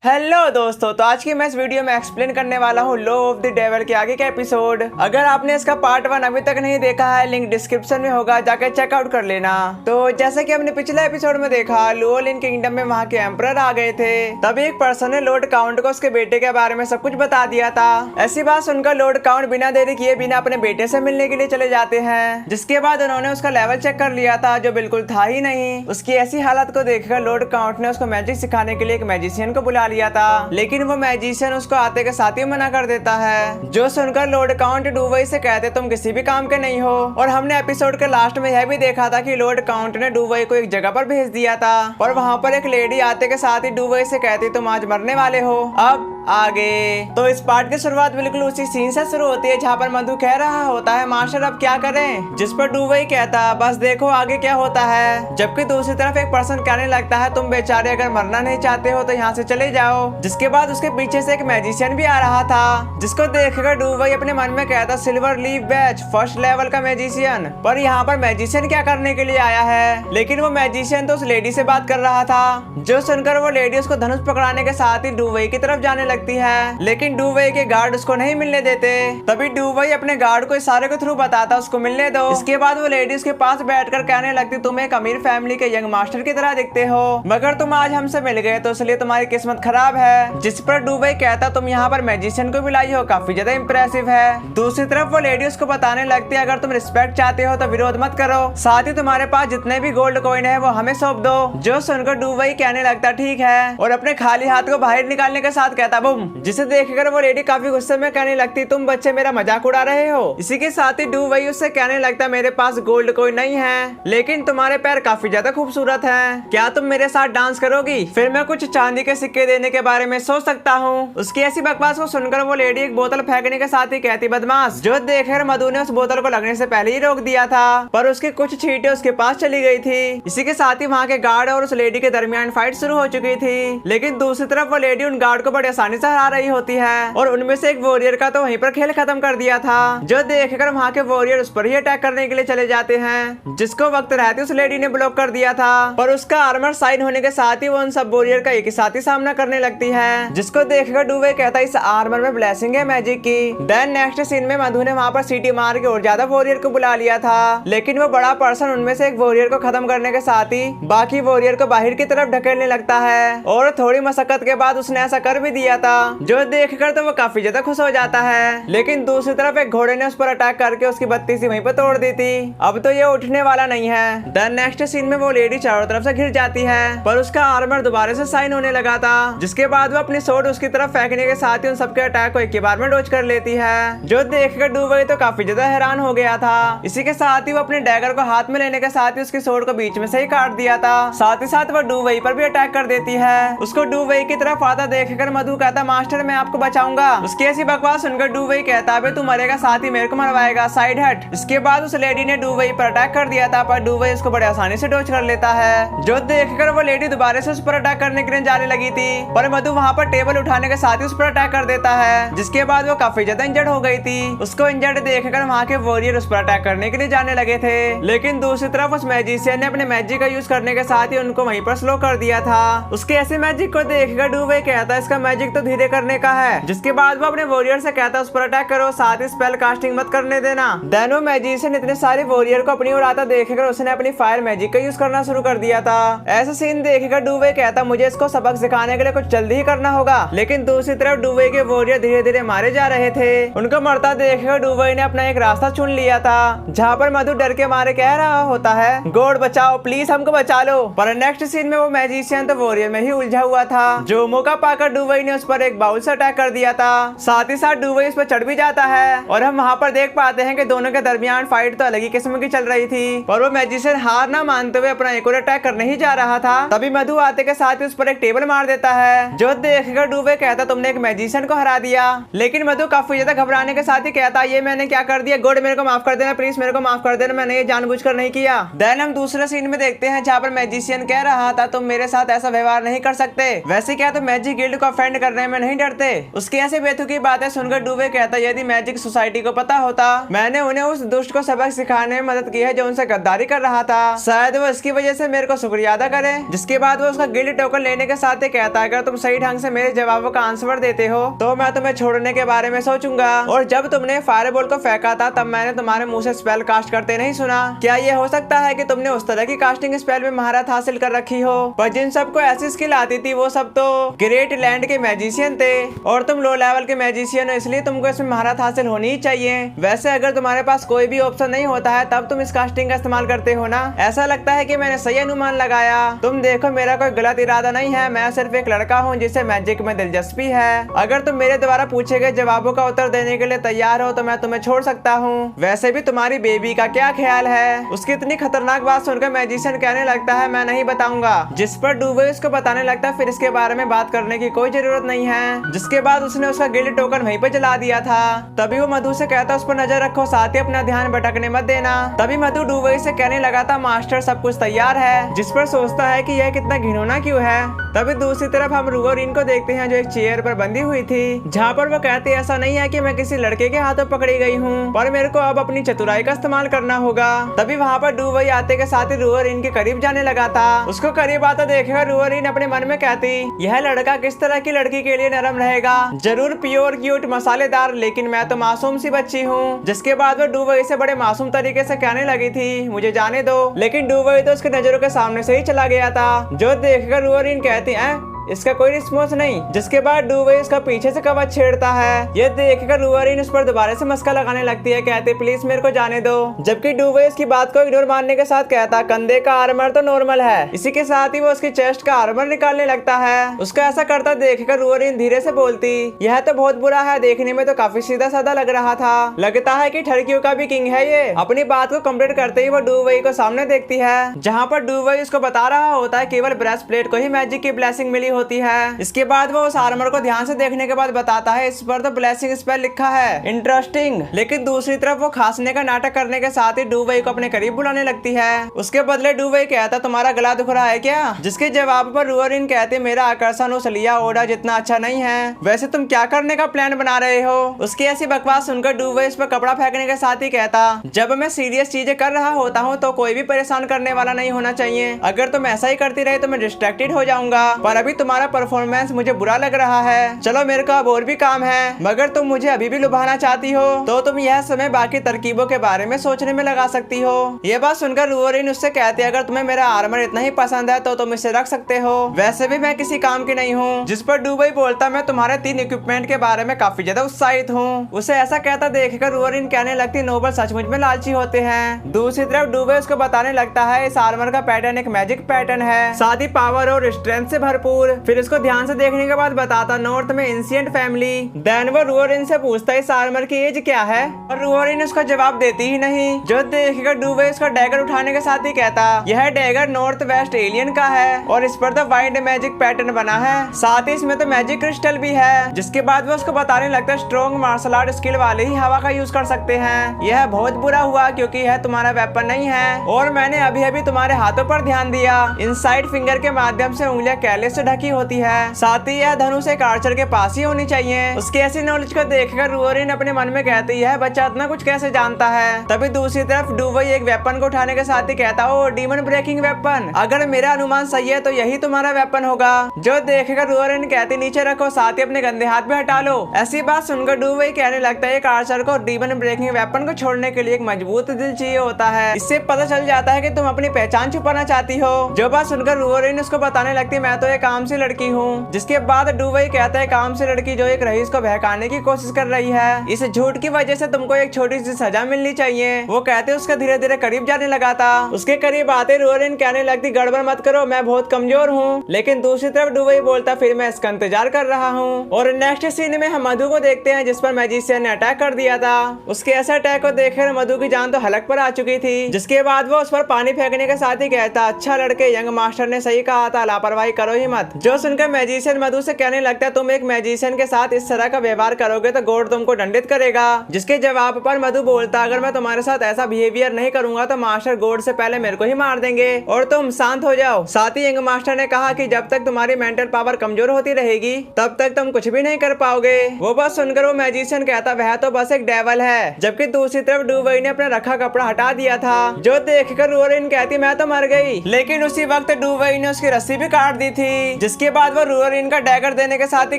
Hello दोस्तों, तो आज की मैं इस वीडियो में एक्सप्लेन करने वाला हूँ लो ऑफ द डेविल के आगे का एपिसोड। अगर आपने इसका पार्ट 1 अभी तक नहीं देखा है, लिंक डिस्क्रिप्शन में होगा, जाकर चेकआउट कर लेना। तो जैसे कि हमने पिछले एपिसोड में देखा, लुओलिन किंगडम में वहाँ के एम्परर आ गए थे। तभी एक पर्सन ने लॉर्ड काउंट को उसके बेटे के बारे में सब कुछ बता दिया था। ऐसी बात सुनकर लॉर्ड काउंट बिना देरी किए बिना अपने बेटे से मिलने के लिए चले जाते हैं, जिसके बाद उन्होंने उसका लेवल चेक कर लिया था, जो बिल्कुल था ही नहीं। उसकी ऐसी हालत को देखकर लॉर्ड काउंट ने उसको मैजिक सिखाने के लिए एक मैजिशियन को बुला लिया था, लेकिन वो मैजिशियन उसको आते के साथ ही मना कर देता है। जो सुनकर लॉर्ड काउंट डूवई से कहते तुम किसी भी काम के नहीं हो। और हमने एपिसोड के लास्ट में यह भी देखा था कि लॉर्ड काउंट ने डूवई को एक जगह पर भेज दिया था, और वहाँ पर एक लेडी आते के साथ ही डूवई से कहती तुम आज मरने वाले हो। अब आगे तो इस पार्ट की शुरुआत बिल्कुल उसी सीन से शुरू होती है जहाँ पर मधु कह रहा होता है मास्टर अब क्या करें, जिस पर डूवई कहता बस देखो आगे क्या होता है। जबकि दूसरी तरफ एक पर्सन कहने लगता है तुम बेचारे अगर मरना नहीं चाहते हो तो यहाँ से चले जाओ। जिसके बाद उसके पीछे से एक मैजिशियन भी आ रहा था, जिसको देखकर डूवई अपने मन में कहता silver leaf batch first level का मैजिशियन। पर यहाँ पर मैजिशियन क्या करने के लिए आया है, लेकिन वो मैजिशियन तो उस लेडी से बात कर रहा था। जो सुनकर वो लेडी उसको धनुष पकड़ाने के साथ ही डूवई की तरफ जाने लगती है, लेकिन डूवई के गार्ड उसको नहीं मिलने देते। तभी डूवई अपने गार्ड को इशारे के थ्रू बताता उसको मिलने दो। इसके बाद वो लेडी उसके पास बैठकर कहने लगती तुम एक अमीर फैमिली के यंग मास्टर की तरह दिखते हो, मगर तुम आज हमसे मिल गए तो इसलिए तुम्हारी किस्मत खराब है। जिस पर डूवई कहता तुम यहाँ पर मैजिशियन को भी लाई हो, काफी ज्यादा इम्प्रेसिव है। दूसरी तरफ वो लेडी उसको बताने लगती है अगर तुम रिस्पेक्ट चाहते हो तो विरोध मत करो, साथ ही तुम्हारे पास जितने भी गोल्ड कॉइन है वो हमें सौंप दो। जो सुनकर डूवई कहने लगता ठीक है, और अपने खाली हाथ को बाहर निकालने के साथ कहता बूम, जिसे देखकर वो लेडी काफी गुस्से में कहने लगती तुम बच्चे मेरा मजाक उड़ा रहे हो। इसी के साथ ही डूवई उससे कहने लगता मेरे पास गोल्ड कोई नहीं है, लेकिन तुम्हारे पैर काफी ज्यादा खूबसूरत हैं, क्या तुम मेरे साथ डांस करोगी? फिर मैं कुछ चांदी के सिक्के देने के बारे में सोच सकता हूँ। उसकी ऐसी बकवास को सुनकर वो लेडी एक बोतल फेंकने के साथ ही कहती बदमाश। जो देखकर मधु ने उस बोतल को लगने से पहले ही रोक दिया था, पर उसकी कुछ छींटे उसके पास चली गई थी। इसी के साथ ही वहाँ के गार्ड और उस लेडी के दरमियान फाइट शुरू हो चुकी थी, लेकिन दूसरी तरफ वो लेडी उन गार्ड को बड़ी आसानी से हरा रही होती है, और उनमें से एक वॉरियर का तो वहीं पर खेल खत्म कर दिया था। जो देखकर वहाँ के वॉरियर उस पर ही अटैक करने के लिए चले जाते हैं, जिसको वक्त रहते उस लेडी ने ब्लॉक कर दिया था। पर उसका आर्मर साइन होने के साथ ही वो उन सब वॉरियर का एक ही साथ ही सामना करने लगती है, जिसको देखकर डूवे कहता इस आर्मर में ब्लेसिंग है मैजिक की। देन नेक्स्ट सीन में मधु ने वहाँ पर सीटी मार के और ज्यादा वॉरियर को बुला लिया था, लेकिन वो बड़ा पर्सन उनमें से एक वॉरियर को खत्म करने के साथ ही बाकी वॉरियर को बाहर की तरफ ढकेलने लगता है, और थोड़ी मशक्कत के बाद उसने ऐसा कर भी दिया था। जो देखकर तो वो काफी ज्यादा खुश हो जाता है, लेकिन दूसरी तरफ एक घोड़े ने उस पर अटैक करके उसकी बत्ती सी वहीं पर तोड़ दी थी। अब तो ये उठने वाला नहीं है। देन नेक्स्ट सीन में वो लेडी चारों तरफ से घिर जाती है, पर उसका आर्मर दोबारा से साइन होने लगा था, जिसके बाद वो अपनी सोर्ड उसकी तरफ फेंकने के साथ ही उन सबके अटैक को एक ही बार में डॉज कर लेती है। जो देखकर डूवई तो काफी ज्यादा हैरान हो गया था। इसी के साथ ही वो अपने डैगर को हाथ में लेने के साथ ही उसकी सोर्ड को बीच में से ही काट दिया था। साथ ही साथ वो डूवई पर भी अटैक कर देती है। उसको डूवई की तरफ आता देखकर मधु कहता मास्टर मैं आपको बचाऊंगा। उसकी ऐसी बकवास सुनकर डूवई कहता है तू मरेगा साथ ही मेरे को मरवाएगा, साइड हट। इसके बाद उस लेडी ने डूवई पर अटैक कर दिया था, पर डूवई उसको बड़े आसानी से डॉज कर लेता है। जो देखकर वो लेडी दोबारा से उस पर अटैक करने के लिए जाने लगी थी, पर मधु वहाँ पर टेबल उठाने के साथ ही उस पर अटैक कर देता है, जिसके बाद वो काफी ज्यादा इंजर्ड हो गई थी। उसको इंजर्ड देखकर वहाँ के वॉरियर उस पर अटैक करने के लिए जाने लगे थे, लेकिन दूसरी तरफ उस मैजिशियन ने अपने मैजिक का यूज करने के साथ ही उनको वहीं पर स्लो कर दिया था। उसके ऐसे मैजिक को देखकर डूवई कहता इसका मैजिक तो धीरे करने का है, जिसके बाद वो अपने वॉरियर से कहता उस पर अटैक करो, साथ ही स्पेल कास्टिंग मत करने देना। देन वो मैजिशियन इतने सारे वॉरियर को अपनी ओर आता देखकर उसने अपनी फायर मैजिक का यूज करना शुरू कर दिया था। ऐसा सीन देखकर डूवई कहता मुझे इसको सबक सिखाने के लिए कुछ जल्दी ही करना होगा, लेकिन दूसरी तरफ डूवई के वॉरियर धीरे धीरे मारे जा रहे थे। उनको मरता देखकर डूवई ने अपना एक रास्ता चुन लिया था, जहाँ पर मधु डर के मारे कह रहा होता है गॉड बचाओ प्लीज हमको बचा लो। पर नेक्स्ट सीन में वो मैजिशियन तो वॉरियर में ही उलझा हुआ था। जो मौका पाकर डूवई ने उस पर एक बाउल से अटैक कर दिया था, साथ ही साथ डूवई उस पर चढ़ भी जाता है, और हम वहाँ पर देख पाते हैं कि दोनों के दरमियान फाइट तो अलग ही किस्म की चल रही थी। पर वो मैजिशियन हार ना मानते हुए अपना एक और अटैक करने ही जा रहा था, तभी मधु आते के साथ ही उस पर एक टेबल मार देता है। जो देखकर डूवे कहता तुमने एक मैजिशियन को हरा दिया, लेकिन मधु काफी ज्यादा घबराने के साथ ही कहता ये मैंने क्या कर दिया, गॉड मेरे को माफ कर देना प्लीज, मेरे को माफ कर देना, मैंने ये जानबूझकर नहीं किया। देन हम दूसरे सीन में देखते हैं जहाँ पर मैजिशियन कह रहा था तुम मेरे साथ ऐसा व्यवहार नहीं कर सकते, वैसे क्या तुम मैजिक गिल्ड को ऑफेंड करने में नहीं डरते। उसकी ऐसे बेतुकी बातें सुनकर डूवे कहता यदि मैजिक सोसाइटी को पता होता मैंने उन्हें उस दुष्ट को सबक सिखाने में मदद की है जो उनसे गद्दारी कर रहा था, शायद वो इसकी वजह से मेरे को शुक्रिया अदा करे। जिसके बाद वो उसका गिल्ड टोकन लेने के साथ ही कहता अगर तुम सही ढंग से मेरे जवाबों का आंसर देते हो तो मैं तुम्हें छोड़ने के बारे में सोचूंगा। और जब तुमने फायरबॉल को फेंका था तब मैंने तुम्हारे मुंह से स्पेल कास्ट करते नहीं सुना। क्या ये हो सकता है कि तुमने उस तरह की कास्टिंग स्पेल में महारत हासिल कर रखी हो? पर जिन सबको ऐसी स्किल आती थी वो सब तो ग्रेट लैंड के मैजिशियन थे और तुम लो लेवल के मैजिशियन हो, इसलिए तुमको इसमें महारत हासिल होनी ही चाहिए। वैसे अगर तुम्हारे पास कोई भी ऑप्शन नहीं होता है तब तुम इस कास्टिंग का इस्तेमाल करते हो ना। ऐसा लगता है कि मैंने सही अनुमान लगाया। तुम देखो मेरा कोई गलत इरादा नहीं है, मैं सिर्फ एक लड़का हूँ जिसे मैजिक में दिलचस्पी है। अगर तुम मेरे द्वारा पूछे गए जवाबों का उत्तर देने के लिए तैयार हो तो मैं तुम्हें छोड़ सकता हूँ। वैसे भी तुम्हारी बेबी का क्या ख्याल है? उसकी इतनी खतरनाक बात सुनकर मैजिशियन कहने लगता है मैं नहीं बताऊंगा, जिस पर डूवे उसको बताने लगता है फिर इसके बारे में बात करने की कोई जरूरत नहीं है। जिसके बाद उसने उसका गिल्ड टोकन वहीं पे जला दिया था। तभी वो मधु से कहता उस पर नजर रखो, साथ ही अपना ध्यान भटकने मत देना। तभी मधु डूवे से कहने लगा था मास्टर सब कुछ तैयार है, जिस पर सोचता है कि यह कितना घिनौना क्यों है। तभी दूसरी तरफ हम रूवरीन को देखते हैं जो एक चेयर पर बंधी हुई थी, जहाँ पर वो कहती ऐसा नहीं है कि मैं किसी लड़के के हाथों पकड़ी गई हूँ, पर मेरे को अब अपनी चतुराई का इस्तेमाल करना होगा। तभी वहाँ पर डूवई आते के साथ ही रूवरीन के करीब जाने लगा था। उसको करीब आता देखकर रूवरीन अपने मन में कहती यह लड़का किस तरह की लड़की के लिए नरम रहेगा, जरूर प्योर क्यूट मसालेदार, लेकिन मैं तो मासूम सी बच्ची हूँ। जिसके बाद वो डूवई से बड़े मासूम तरीके से कहने लगी थी मुझे जाने दो, लेकिन डूवई तो उसके नजरों के सामने से ही चला गया था। जो देखकर रूवरीन कहती है इसका कोई रिस्पॉन्स नहीं। जिसके बाद डूवे इसका पीछे से कवच छेड़ता है। ये देखकर रूवरीन उस पर दोबारा से मस्का लगाने लगती है, कहते प्लीज मेरे को जाने दो। जबकि डूवे इसकी बात को इग्नोर मारने के साथ कहता कंधे का आर्मर तो नॉर्मल है। इसी के साथ ही वो उसकी चेस्ट का आर्मर निकालने लगता है। उसका ऐसा करता देखकर रूवरीन धीरे से बोलती यह तो बहुत बुरा है, देखने में तो काफी सीधा साधा लग रहा था, लगता है कि ठड़कियों का भी किंग है ये। अपनी बात को कम्प्लीट करते ही वो डूवई को सामने देखती है, जहाँ पर डूवई उसको बता रहा होता है केवल ब्रेस्ट प्लेट को ही मैजिक की ब्लेसिंग मिली होती है। इसके बाद वो उस आर्मर को ध्यान से देखने के बाद बताता है इस पर तो ब्लेसिंग स्पेल लिखा है, इंटरेस्टिंग। लेकिन दूसरी तरफ वो खांसने का नाटक करने के साथ ही डूवई को अपने करीब बुलाने लगती है। उसके बदले डूवई कहता तुम्हारा गला दुख रहा है क्या? जिसके जवाब पर रूवरीन कहते मेरा आकर्षण उस लिया ओडा जितना अच्छा नहीं है, वैसे तुम क्या करने का प्लान बना रहे हो? उसकी ऐसी बकवास सुनकर डूवई इस पर कपड़ा फेंकने के साथ ही कहता जब मैं सीरियस चीजें कर रहा होता हूँ तो कोई भी परेशान करने वाला नहीं होना चाहिए, अगर तुम ऐसा ही करती रहे तो मैं डिस्ट्रैक्टेड हो जाऊंगा, पर अभी तुम्हारा परफॉर्मेंस मुझे बुरा लग रहा है। चलो मेरे को अब और भी काम है, मगर तुम मुझे अभी भी लुभाना चाहती हो तो तुम यह समय बाकी तरकीबों के बारे में सोचने में लगा सकती हो। ये बात सुनकर रूवरीन उससे कहती अगर तुम्हें मेरा आर्मर इतना ही पसंद है तो तुम इसे रख सकते हो, वैसे भी मैं किसी काम की नहीं हूँ। जिस पर डूबई बोलता मैं तुम्हारे 3 इक्विपमेंट के बारे में काफी ज्यादा उत्साहित हूँ। उसे ऐसा कहता देखकर रूवरीन कहने लगती नोबल सचमुच में लालची होते हैं। दूसरी तरफ डूबई उसको बताने लगता है इस आर्मर का पैटर्न एक मैजिक पैटर्न है, साथ ही पावर और स्ट्रेंथ से भरपूर। फिर इसको ध्यान से देखने के बाद बताता नॉर्थ में एंशिएंट फैमिली। देन वो रूवरीन से पूछता इस आर्मर की एज क्या है, और रूवरीन उसका जवाब देती ही नहीं। जो देखकर डूबे इसका डैगर उठाने के साथ ही कहता यह डैगर नॉर्थ वेस्ट एलियन का है और इस पर तो वाइड मैजिक पैटर्न बना है, साथ ही इसमें तो मैजिक क्रिस्टल भी है। जिसके बाद वो उसको बताने लगता है स्ट्रॉन्ग मार्शल आर्ट स्किल वाले ही हवा का यूज कर सकते हैं। यह बहुत बुरा हुआ क्योंकि यह तुम्हारा वेपन नहीं है और मैंने अभी अभी तुम्हारे हाथों पर ध्यान दिया। इनसाइड फिंगर के माध्यम से उंगलियां कैले से ढकी होती है, साथ ही यह धनुष एक आर्चर के पास ही होनी चाहिए। उसकी ऐसी नॉलेज को देखकर रूवरीन अपने मन में कहती है बच्चा इतना कुछ कैसे जानता है। तभी दूसरी तरफ डूवई एक वेपन को उठाने के साथ ही कहता ओ डीमन ब्रेकिंग वेपन, अगर मेरा अनुमान सही है तो यही तुम्हारा वेपन होगा। जो देखकर रूवरीन कहती नीचे रखो, साथ ही अपने गंदे हाथ भी हटा लो। ऐसी बात सुनकर डूवई कहने लगता है एक आर्चर को डीमन ब्रेकिंग वेपन को छोड़ने के लिए एक मजबूत दिल चाहिए होता है, इससे पता चल जाता है कि तुम अपनी पहचान छुपाना चाहती हो। जो बात सुनकर रूवरीन उसको बताने लगती मैं तो एक आम सी लड़की हूँ। जिसके बाद डूवई कहता है काम से लड़की जो एक रईस को बहकाने की कोशिश कर रही है, इस झूठ की वजह से तुमको एक छोटी सी सजा मिलनी चाहिए। वो कहते उसका धीरे धीरे करीब जाने लगा था। उसके करीब आते रूवरीन कहने लगती गड़बड़ मत करो, मैं बहुत कमजोर हूँ। लेकिन दूसरी तरफ डूवई बोलता फिर मैं इसका इंतजार कर रहा हूँ। और नेक्स्ट सीन में हम मधु को देखते हैं जिस पर मैजिशियन ने अटैक कर दिया था। उसके ऐसे अटैक को देखकर मधु की जान तो हलक पर आ चुकी थी। जिसके बाद वो उस पर पानी फेंकने के साथ ही कहता अच्छा लड़के, यंग मास्टर ने सही कहा था, लापरवाही करो ही मत। जो सुनकर मैजिशियन मधु से कहने लगता है तुम एक मैजिशियन के साथ इस तरह का व्यवहार करोगे तो गॉड तुमको दंडित करेगा। जिसके जवाब पर मधु बोलता अगर मैं तुम्हारे साथ ऐसा बिहेवियर नहीं करूंगा तो मास्टर गॉड से पहले मेरे को ही मार देंगे और तुम शांत हो जाओ। साथ ही यंग मास्टर ने कहा कि जब तक तुम्हारी मेंटल पावर कमजोर होती रहेगी तब तक तुम कुछ भी नहीं कर पाओगे। वो बस सुनकर वो मैजिशियन कहता वह तो बस एक डेविल है। जबकि दूसरी तरफ डूवई ने अपना रखा कपड़ा हटा दिया था। जो देखकर रूवरीन कहती मैं तो मर गई, लेकिन उसी वक्त डूवई ने उसकी रस्सी भी काट दी थी। जिसके बाद वो रूअरिन का डैगर देने के साथ ही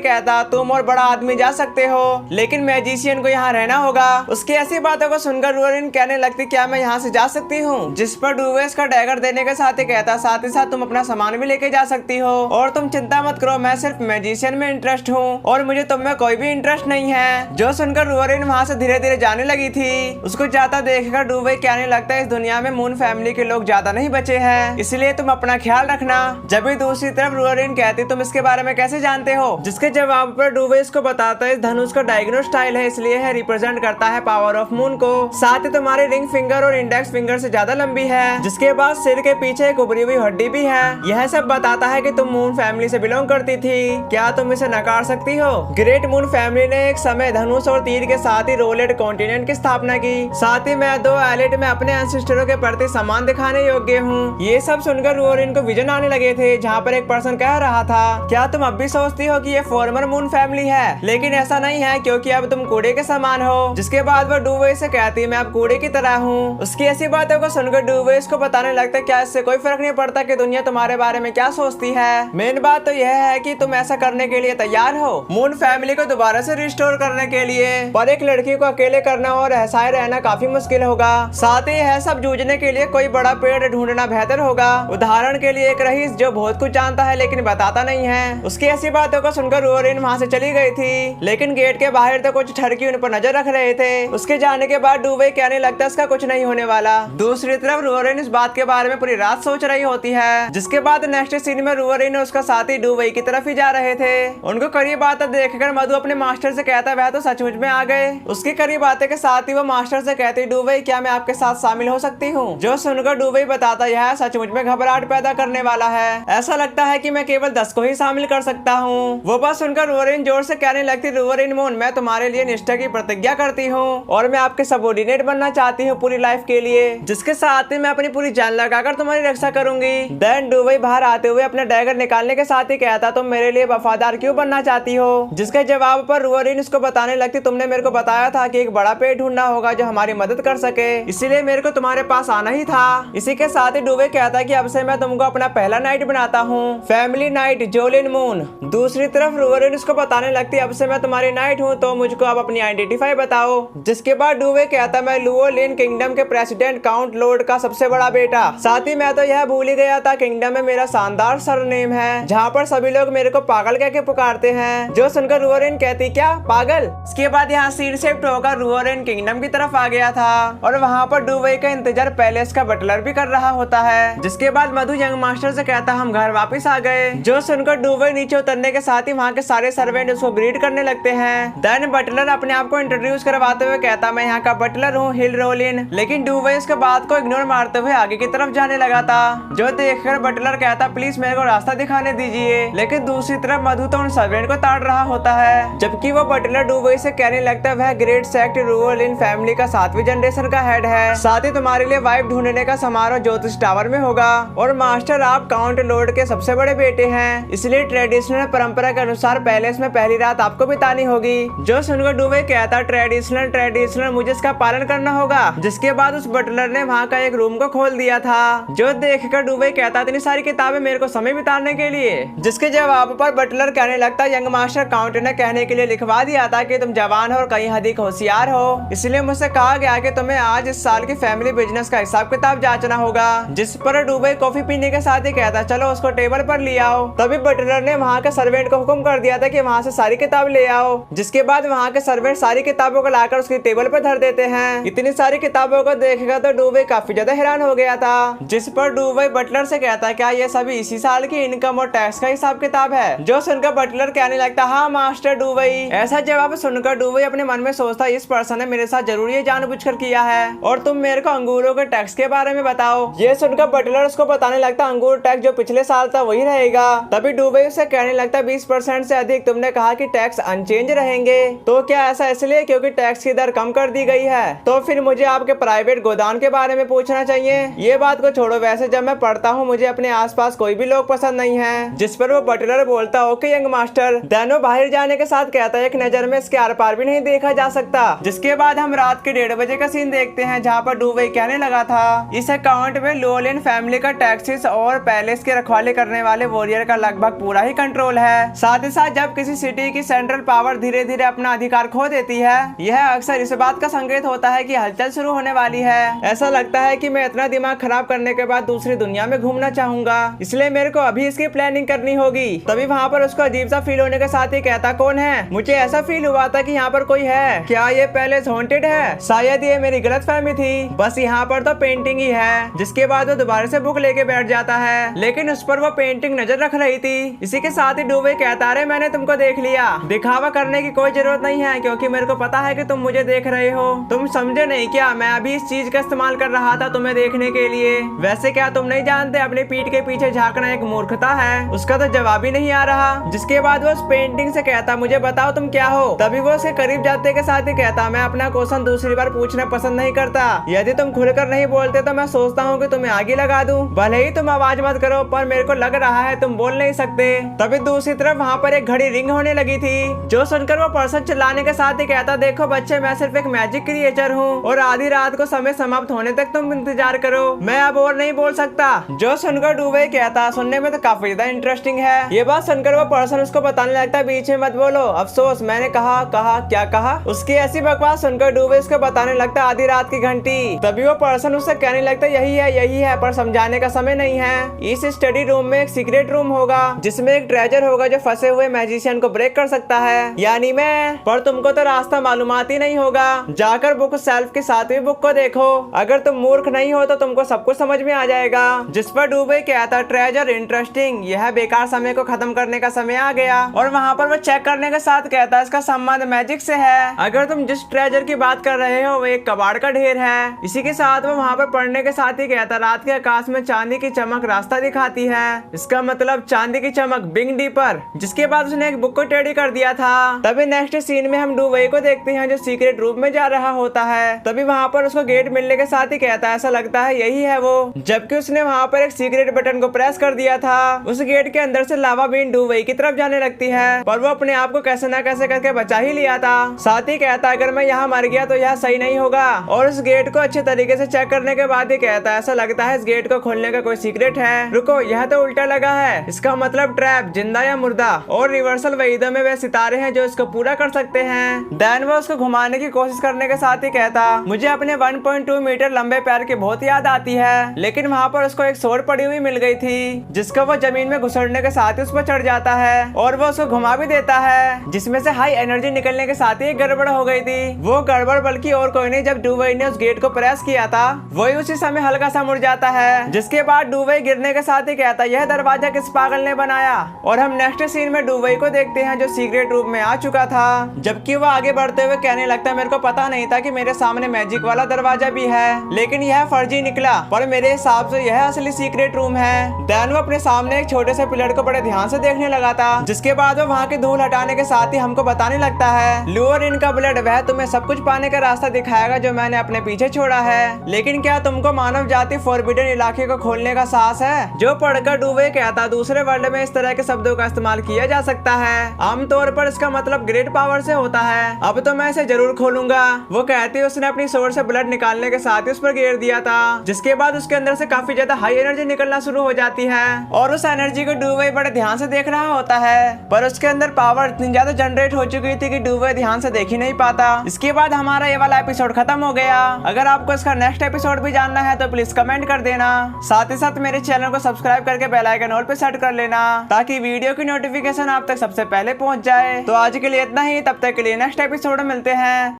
कहता तुम और बड़ा आदमी जा सकते हो, लेकिन मैजिशियन को यहाँ रहना होगा। उसकी ऐसी बातों को सुनकर रूअरिन कहने लगती क्या मैं यहाँ से जा सकती हूँ, जिस पर डूवेस का डैगर देने के साथ ही कहता साथ ही साथ तुम अपना सामान भी लेके जा सकती हो और तुम चिंता मत करो, मैं सिर्फ मैजिशियन में इंटरेस्ट हूँ और मुझे तुम में कोई भी इंटरेस्ट नहीं है। जो सुनकर रूअरिन वहाँ से धीरे धीरे जाने लगी थी। उसको जाता देखकर डूवे कहने लगता है इस दुनिया में मून फैमिली के लोग ज्यादा नहीं बचे हैं, इसलिए तुम अपना ख्याल रखना। जब भी दूसरी तरफ रूअरिन कहती तुम इसके बारे में कैसे जानते हो, जिसके जवाब पर डूवे इसको बताता है इस धनुष का डायग्नो स्टाइल है, इसलिए है रिप्रेजेंट करता है पावर ऑफ मून को, साथ ही तुम्हारी रिंग फिंगर और इंडेक्स फिंगर से ज्यादा लंबी है, जिसके बाद सिर के पीछे एक उभरी हुई हड्डी भी है। यह सब बताता है कि तुम मून फैमिली से बिलोंग करती थी, क्या तुम इसे नकार सकती हो। ग्रेट मून फैमिली ने एक समय धनुष और तीर के साथ ही रोलेट कॉन्टिनेंट की स्थापना की, साथ ही मैं दो एलिट में अपने एंसेस्टरों के प्रति सम्मान दिखाने योग्य हूँ। ये सब सुनकर रूअरिन को विजन आने लगे थे, जहाँ पर एक पर्सन कह रहा था क्या तुम अब भी सोचती हो कि ये फॉर्मर मून फैमिली है, लेकिन ऐसा नहीं है क्योंकि अब तुम कूड़े के समान हो। जिसके बाद वो डूवे से कहती मैं अब कूड़े की तरह हूँ। उसकी ऐसी बातों को सुनकर डूवे इसको बताने लगता क्या इससे कोई फर्क नहीं पड़ता कि दुनिया तुम्हारे बारे में क्या सोचती है, मेन बात तो यह है कि तुम ऐसा करने के लिए तैयार हो मून फैमिली को दोबारा से रिस्टोर करने के लिए। पर एक लड़की को अकेले करना और ऐसा रहना काफी मुश्किल होगा, साथ ही यह सब जूझने के लिए कोई बड़ा पेड़ ढूंढना बेहतर होगा। उदाहरण के लिए एक रईस जो बहुत कुछ जानता है लेकिन बताता नहीं है। उसकी ऐसी बातों को सुनकर रूअरिन वहाँ से चली गई थी, लेकिन गेट के बाहर तो कुछ ठरकी उन पर नजर रख रहे थे। उसके जाने के बाद डूवे कहने लगता इसका कुछ नहीं होने वाला। दूसरी तरफ रूअरिन इस बात के बारे में पूरी रात सोच रही होती है। जिसके बाद नेक्स्ट सीन में रूअरिन और उसका साथी डूवे की तरफ ही जा रहे थे। उनको करीब आता देखकर मधु अपने मास्टर से कहता वह तो सचमुच में आ गए। उसके करीब आते के साथ ही वो मास्टर से कहती डूवे क्या मैं आपके साथ शामिल हो सकती हूँ। जो सुनकर डूवे बताता यह सचमुच में घबराहट पैदा करने वाला है, ऐसा लगता है कि मैं केवल 10 को ही शामिल कर सकता हूँ। वो बात सुनकर रूअरिन जोर से कहने लगती रूअरिन मून मैं तुम्हारे लिए निष्ठा की प्रतिज्ञा करती हूँ और मैं आपके सबऑर्डिनेट बनना चाहती हूँ पूरी लाइफ के लिए, जिसके साथ ही मैं अपनी पूरी जान लगाकर तुम्हारी रक्षा करूंगी। देन डूवे बाहर आते हुए अपना डैगर निकालने के साथ ही कहता तुम मेरे लिए वफादार क्यों बनना चाहती हो। जिसके जवाब पर रूअरिन उसको बताने लगती तुमने मेरे को बताया था कि एक बड़ा पेड़ ढूंढना होगा जो हमारी मदद कर सके, इसीलिए मेरे को तुम्हारे पास आना ही था। इसी के साथ ही डूवे कहता कि अब से मैं तुमको अपना पहला नाइट बनाता हूँ, फैमिली नाइट जोलिन मून। दूसरी तरफ रूअरिन उसको बताने लगती अब से मैं तुम्हारी नाइट हूँ तो मुझको अब अपनी आइडेंटिफाई बताओ। जिसके बाद डूवे कहता मैं लुओलिन किंगडम के प्रेसिडेंट काउंट लॉर्ड का सबसे बड़ा बेटा, साथ ही मैं तो यह भूल ही गया था किंगडम में मेरा शानदार सरनेम है जहाँ पर सभी लोग मेरे को पागल कह के पुकारते हैं। जो सुनकर रूअरिन कहती क्या पागल। इसके बाद यहाँ सीन शिफ्ट होकर रूअरिन किंगडम की तरफ आ गया था और वहाँ पर डूवे का इंतजार पैलेस का बटलर भी कर रहा होता है। जिसके बाद मधु यंग मास्टर से कहता हम घर वापस आ गए। जो सुनकर डूवे नीचे उतरने के साथ ही वहाँ के सारे सर्वेंट उसको ग्रीट करने लगते हैं। देन बटलर अपने आप को इंट्रोड्यूस करवाते हुए कहता मैं यहाँ का बटलर हूँ हिल रोलिन, लेकिन डूवे इसके बात को इग्नोर मारते हुए आगे की तरफ जाने लगा था। जो देखकर बटलर कहता प्लीज मेरे को रास्ता दिखाने दीजिए, लेकिन दूसरी तरफ मधु तो उन सर्वेंट को ताड़ रहा होता है। जबकि वो बटलर डूवे से कहने लगता वह ग्रेट सेक्ट रूअलिन फैमिली का 7वीं जनरेशन का हेड है, साथ ही तुम्हारे लिए वाइफ ढूंढने का समारोह ज्योतिष टावर में होगा और मास्टर आप काउंट लॉर्ड के सबसे बड़े बेटे हैं, इसलिए ट्रेडिशनल परंपरा के अनुसार पैलेस में पहली रात आपको बितानी होगी। जो सुनकर डूवे कहता ट्रेडिशनल मुझे इसका पालन करना होगा। जिसके बाद उस बटलर ने वहाँ का एक रूम को खोल दिया था। जो देखकर डूवे कहता इतनी सारी किताबें मेरे को समय बिताने के लिए। जिसके जवाब पर बटलर कहने लगता यंग मास्टर काउंट ने कहने के लिए लिखवा दिया था कि तुम जवान हो और कहीं अधिक होशियार हो, इसलिए मुझसे कहा गया कि तुम्हें आज इस साल की फैमिली बिजनेस का हिसाब किताब जांचना होगा। जिस पर डूबे कॉफी पीने के साथ ही कहता चलो उसको टेबल पर ले आओ। तभी बटलर ने वहाँ के सर्वेंट को हुक्म कर दिया था कि वहाँ से सारी किताब ले आओ। जिसके बाद वहाँ के सर्वेंट सारी किताबों को लाकर उसकी टेबल पर धर देते हैं। इतनी सारी किताबों को देखकर तो डूबे काफी ज्यादा हैरान हो गया था। जिस पर डूबे बटलर से कहता क्या ये सभी इसी साल की इनकम और टैक्स का हिसाब किताब है। जो सुनकर बटलर कहने लगता हाँ मास्टर डूबे। ऐसा जवाब सुनकर डूबे अपने मन में सोचता इस पर्सन ने मेरे साथ जरूर ये जानबूझकर किया है और तुम मेरे को अंगूरों के टैक्स के बारे में बताओ। ये सुनकर बटलर उसको बताने लगता अंगूर टैक्स जो पिछले साल था वही रहेगा। तभी डूबे उससे कहने लगता 20% से अधिक तुमने कहा कि टैक्स अनचेंज रहेंगे, तो क्या ऐसा इसलिए क्योंकि टैक्स की दर कम कर दी गई है? तो फिर मुझे आपके प्राइवेट गोदाम के बारे में पूछना चाहिए। ये बात को छोड़ो, वैसे जब मैं पढ़ता हूँ मुझे अपने आसपास कोई भी लोग पसंद नहीं है। जिस पर वो बटलर बोलता ओके यंग मास्टर। देन वो बाहर जाने के साथ कहता है एक नजर में इसके आर पार भी नहीं देखा जा सकता। जिसके बाद हम रात के 1:30 बजे का सीन देखते हैं जहाँ पर डूबे कहने लगा था इस अकाउंट में लुओलिन फैमिली का टैक्सेस और पैलेस के रखवाले करने वाले वॉरियर एटमॉस्फेयर का लगभग पूरा ही कंट्रोल है। साथ ही साथ जब किसी सिटी की सेंट्रल पावर धीरे धीरे अपना अधिकार खो देती है, यह अक्सर इस बात का संकेत होता है कि हलचल शुरू होने वाली है। ऐसा लगता है कि मैं इतना दिमाग खराब करने के बाद दूसरी दुनिया में घूमना चाहूंगा, इसलिए मेरे को अभी इसकी प्लानिंग करनी होगी। तभी वहाँ पर उसको अजीब सा फील होने के साथ ही कहता, कौन है? मुझे ऐसा फील हुआ था कि यहाँ पर कोई है। क्या ये पैलेस हॉन्टेड है? शायद ये मेरी गलतफहमी थी, बस यहाँ पर तो पेंटिंग ही है। जिसके बाद वो दोबारा से बुक लेके बैठ जाता है, लेकिन उस पर वो पेंटिंग नजर रख रही थी। इसी के साथ ही डूबे कहता, अरे मैंने तुमको देख लिया। दिखावा करने की कोई जरूरत नहीं है, क्योंकि मेरे को पता है कि तुम मुझे देख रहे हो। तुम समझे नहीं क्या? मैं अभी इस चीज का इस्तेमाल कर रहा था तुम्हें देखने के लिए। वैसे क्या तुम नहीं जानते अपनी पीठ के पीछे झांकना एक मूर्खता है? उसका तो जवाब ही नहीं आ रहा। जिसके बाद वो उस पेंटिंग से कहता, मुझे बताओ तुम क्या हो? तभी वो उसके करीब जाते के साथ ही कहता, मैं अपना क्वेश्चन दूसरी बार पूछना पसंद नहीं करता। यदि तुम खुलकर नहीं बोलते तो मैं सोचता हूँ कि तुम्हें आगे लगा दूं। भले ही तुम आवाज मत करो, पर मेरे को लग रहा है तुम बोल नहीं सकते। तभी दूसरी तरफ वहाँ पर एक घड़ी रिंग होने लगी थी, जो सुनकर वो पर्सन चिल्लाने के साथ ही कहता, देखो बच्चे, मैं सिर्फ एक मैजिक क्रिएचर हूँ और आधी रात को समय समाप्त होने तक तुम इंतजार करो, मैं अब और नहीं बोल सकता। जो सुनकर डूबे कहता, सुनने में तो काफी ज्यादा इंटरेस्टिंग है। ये बात सुनकर वो पर्सन उसको बताने लगता, बीच में मत बोलो, अफसोस मैंने कहा क्या कहा? उसकी ऐसी बकवास सुनकर डूबे उसको बताने लगता, आधी रात की घंटी। तभी वो पर्सन उससे कहने लगता, यही है, पर समझाने का समय नहीं है। इस स्टडी रूम में एक सीक्रेट रूम होगा, जिसमें एक ट्रेजर होगा जो फंसे हुए मैजिशियन को ब्रेक कर सकता है, यानी मैं। पर तुमको तो रास्ता मालूमात ही नहीं होगा। जाकर बुक शेल्फ के 7वीं बुक को देखो, अगर तुम मूर्ख नहीं हो तो तुमको सब कुछ समझ में आ जाएगा। जिस पर डूबे कहता, ट्रेजर इंटरेस्टिंग, यह बेकार समय को खत्म करने का समय आ गया। और वहाँ पर वो चेक करने के साथ कहता, इसका संबंध मैजिक से है। अगर तुम जिस ट्रेजर की बात कर रहे हो वो एक कबाड़ का ढेर है। इसी के साथ वो वहाँ पर पढ़ने के साथ ही कहता, रात के आकाश में चांदी की चमक रास्ता दिखाती है, इसका मतलब चांदी की चमक बिग डीपर। जिसके बाद उसने एक बुक को टेढ़ी कर दिया था। तभी नेक्स्ट सीन में हम डूबे को देखते हैं जो सीक्रेट रूम में जा रहा होता है। तभी वहाँ पर उसको गेट मिलने के साथ ही कहता है, ऐसा लगता है यही है वो, जबकि उसने वहाँ पर एक सीक्रेट बटन को प्रेस कर दिया था। उस गेट के अंदर से लावा बीन डूबे की तरफ जाने लगती है, पर वो अपने आप को कैसे न कैसे करके बचा ही लिया था। साथ ही कहता, अगर मैं यहाँ मर गया तो यह सही नहीं होगा। और उस गेट को अच्छे तरीके से चेक करने के बाद ही कहता है, ऐसा लगता है इस गेट को खोलने का कोई सीक्रेट है। रुको, यह तो उल्टा लगा है, इसका मतलब ट्रैप, जिंदा या मुर्दा। और रिवर्सल वहीदों में वे सितारे हैं जो इसको पूरा कर सकते हैं। देन वो उसको घुमाने की कोशिश करने के साथ ही कहता, मुझे अपने 1.2 मीटर लंबे पैर की बहुत याद आती है। लेकिन वहाँ पर उसको एक सोड पड़ी हुई मिल गई थी, जिसको वो जमीन में घुसड़ने के साथ ही उस पर चढ़ जाता है और वो उसको घुमा भी देता है, जिसमें से हाई एनर्जी निकलने के साथ ही एक गड़बड़ हो गई थी। वो गड़बड़ बल्कि और कोई नहीं, जब डूबे ने उस गेट को प्रेस किया था वही उसी समय हल्का सा मुड़ जाता है। जिसके बाद डूबे गिरने के साथ ही कहता, यह दरवाजा किस पागल ने बनाया? और हम नेक्स्ट सीन में डूबे को देखते हैं जो सीक्रेट रूम में आ चुका था। जबकि वो आगे बढ़ते हुए कहने लगता है, मेरे को पता नहीं था कि मेरे सामने मैजिक वाला दरवाजा भी है, लेकिन यह फर्जी निकला, पर मेरे हिसाब से यह असली सीक्रेट रूम है। देन वो अपने सामने एक छोटे से पिलर को बड़े ध्यान से देखने लगा था। जिसके बाद वो वहाँ की धूल हटाने के साथ ही हमको बताने लगता है, लोअर इनका ब्लड, वह तुम्हें सब कुछ पाने का रास्ता दिखाएगा जो मैंने अपने पीछे छोड़ा है। लेकिन क्या तुमको मानव जाति फॉरबिडन इलाके को खोलने का साहस है? जो पढ़कर डूबे कहता, दूसरे वर्ल्ड में इस तरह के शब्दों का इस्तेमाल किया जा सकता है, आमतौर पर इसका मतलब ग्रेट पावर से होता है। अब तो मैं इसे जरूर खोलूंगा। वो कहती है, उसने अपनी सोर्स से ब्लड निकालने के साथ ही उस पर गिर दिया था। जिसके बाद उसके अंदर से काफी ज्यादा हाई एनर्जी निकलना शुरू हो जाती है और उस एनर्जी को डूबे बड़े ध्यान से देख रहा होता है, पर उसके अंदर पावर इतनी ज्यादा जनरेट हो चुकी थी कि डूबे ध्यान से देख ही नहीं पाता। इसके बाद हमारा ये वाला एपिसोड खत्म हो गया। अगर आपको इसका नेक्स्ट एपिसोड भी जानना है तो प्लीज कमेंट कर देना। साथ ही साथ मेरे चैनल को सब्सक्राइब करके बेल आइकन ऑल पे सेट कर लेना, ताकि वीडियो की नोटिफिकेशन आप तक सबसे पहले पहुंच जाए। तो आज के लिए इतना ही, तब तक के लिए नेक्स्ट एपिसोड में मिलते हैं।